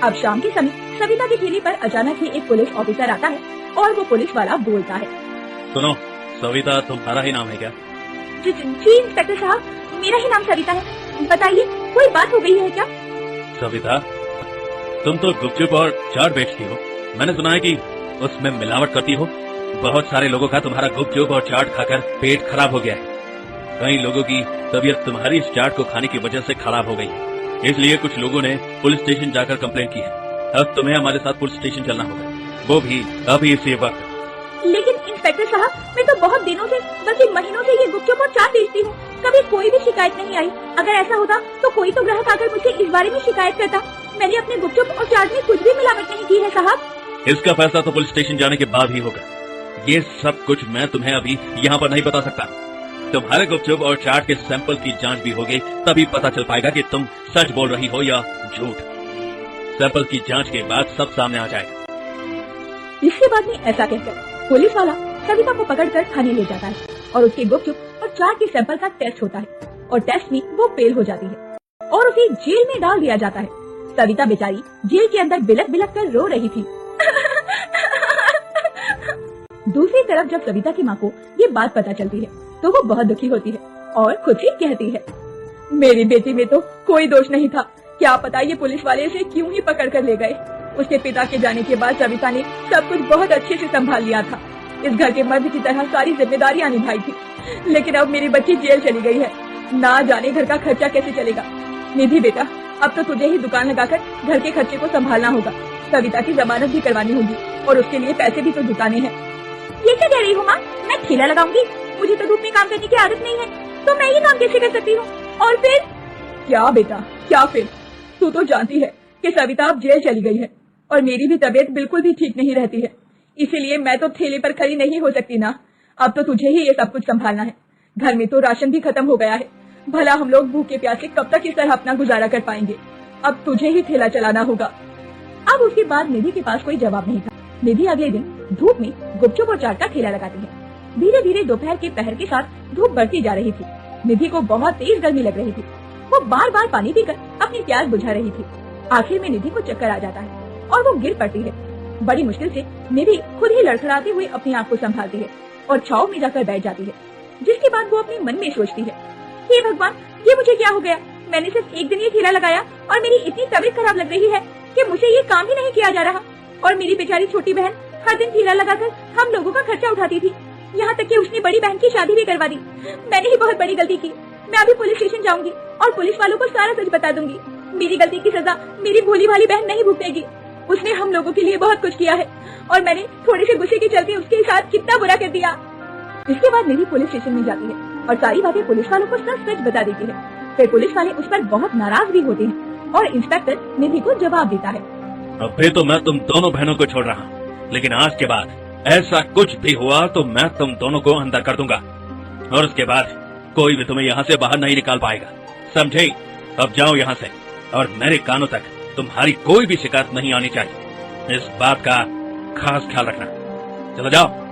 अब शाम के समय सविता की ठेली पर अचानक ही एक पुलिस ऑफिसर आता है और वो पुलिस वाला बोलता है, सुनो सविता, तुम्हारा ही नाम है क्या? जी इंस्पेक्टर साहब, मेरा ही नाम सविता है। बताइए, कोई बात हो गई है क्या? सविता, तुम तो गुपचुप और चाट बेचती हो। मैंने सुना है कि उसमें मिलावट करती हो। बहुत सारे लोगों का तुम्हारा गुपचुप और चाट खाकर पेट खराब हो गया है। कई लोगों की तबीयत तुम्हारी इस चाट को खाने की वजह से खराब हो गई है। इसलिए कुछ लोगों ने पुलिस स्टेशन जाकर कंप्लेंट की है। अब तुम्हें हमारे साथ पुलिस स्टेशन चलना होगा, वो भी अभी इसी वक्त। लेकिन इंस्पेक्टर साहब, मैं तो बहुत दिनों से, बल्कि महीनों से ये गुपचुप और चाट बेचती हूँ। कभी कोई भी शिकायत नहीं आई। अगर ऐसा होता तो कोई तो ग्राहक आकर मुझसे इस बारे में शिकायत करता। मैंने अपने गुपचुप और चाट में कुछ भी मिलावट नहीं की है साहब। इसका फैसला तो पुलिस स्टेशन जाने के बाद ही होगा। ये सब कुछ मैं तुम्हें अभी यहाँ पर नहीं बता सकता। तुम्हारे गुपचुप और चाट के सैंपल की जांच भी होगी, तभी पता चल पाएगा कि तुम सच बोल रही हो या झूठ। सैंपल की जांच के बाद सब सामने आ जाएगा। इसके बाद में ऐसा कहकर पुलिस वाला सविता को पकड़कर थाने ले जाता है और उसके गुपचुप और चाट के सैंपल का टेस्ट होता है और टेस्ट में वो फेल हो जाती है और उसे जेल में डाल दिया जाता है। सविता बेचारी जेल के अंदर बिलक बिलक कर रो रही थी। दूसरी तरफ जब सविता की माँ को ये बात पता चलती है तो वो बहुत दुखी होती है और खुद से कहती है, मेरी बेटी में तो कोई दोष नहीं था। क्या पता ये पुलिस वाले इसे क्यों ही पकड़ कर ले गए। उसके पिता के जाने के बाद सविता ने सब कुछ बहुत अच्छे से संभाल लिया था। इस घर के मर्द की तरह सारी जिम्मेदारियां निभाई थी। लेकिन अब मेरी बच्ची जेल चली गई है। ना जाने घर का खर्चा कैसे चलेगा। निधि बेटा, अब तो तुझे ही दुकान लगाकर घर के खर्चे को संभालना होगा। सविता की जमानत भी करवानी होगी और उसके लिए पैसे भी तो जुटाने हैं। ये क्या कह रही हो माँ? मैं ठेला लगाऊंगी? मुझे तो धूप में काम करने की आदत नहीं है, तो मैं ये काम कैसे कर सकती हूँ? और फिर क्या बेटा, क्या फिर? तू तो जानती है कि सविता अब जेल चली गई है और मेरी भी तबीयत बिल्कुल भी ठीक नहीं रहती है। इसीलिए मैं तो ठेले पर खड़ी नहीं हो सकती ना। अब तो तुझे ही ये सब कुछ संभालना है। घर में तो राशन भी खत्म हो गया है। भला हम लोग भूखे प्यासे कब तक इस तरह अपना गुजारा कर पाएंगे? अब तुझे ही ठेला चलाना होगा। अब उसके बाद निधि के पास कोई जवाब नहीं था। निधि अगले दिन धूप में गुपचुप और चाट का ठेला लगाती है। धीरे धीरे दोपहर के पहर के साथ धूप बढ़ती जा रही थी। निधि को बहुत तेज गर्मी लग रही थी। वो बार बार पानी पीकर अपनी प्यास बुझा रही थी। आखिर में निधि को चक्कर आ जाता है और वो गिर पड़ती है। बड़ी मुश्किल से निधि खुद ही लड़खड़ाते हुए अपनी आँख को संभालती है और छाव में जाकर बैठ जाती है। जिसके बाद वो अपने मन में सोचती है, हे भगवान, ये मुझे क्या हो गया? मैंने सिर्फ एक दिन ये ठेला लगाया और मेरी इतनी तबीयत खराब लग रही है कि मुझे ये काम ही नहीं किया जा रहा। और मेरी बेचारी छोटी बहन हर दिन ठेला लगाकर हम लोगों का खर्चा उठाती थी। यहाँ तक कि उसने बड़ी बहन की शादी भी करवा दी। मैंने ही बहुत बड़ी गलती की। मैं अभी पुलिस स्टेशन जाऊंगी और पुलिस वालों को सारा सच बता दूंगी। मेरी गलती की सजा मेरी भोली भाली बहन नहीं भुगतेगी। उसने हम लोगों के लिए बहुत कुछ किया है और मैंने थोड़े से गुस्से के चलते उसके साथ कितना बुरा कर दिया। इसके बाद निधि पुलिस स्टेशन में जाती है और सारी बातें पुलिस वालों को सच सच बता देती है। फिर पुलिस वाले उस पर बहुत नाराज भी होते हैं और इंस्पेक्टर निधि को जवाब देता है, अभी तो मैं तुम दोनों बहनों को छोड़ रहा हूँ, लेकिन आज के बाद ऐसा कुछ भी हुआ तो मैं तुम दोनों को अंदर कर दूंगा और उसके बाद कोई भी तुम्हें यहाँ से बाहर नहीं निकाल पाएगा, समझे? अब जाओ यहाँ से और मेरे कानों तक तुम्हारी कोई भी शिकायत नहीं आनी चाहिए। इस बात का खास ख्याल रखना। चलो जाओ।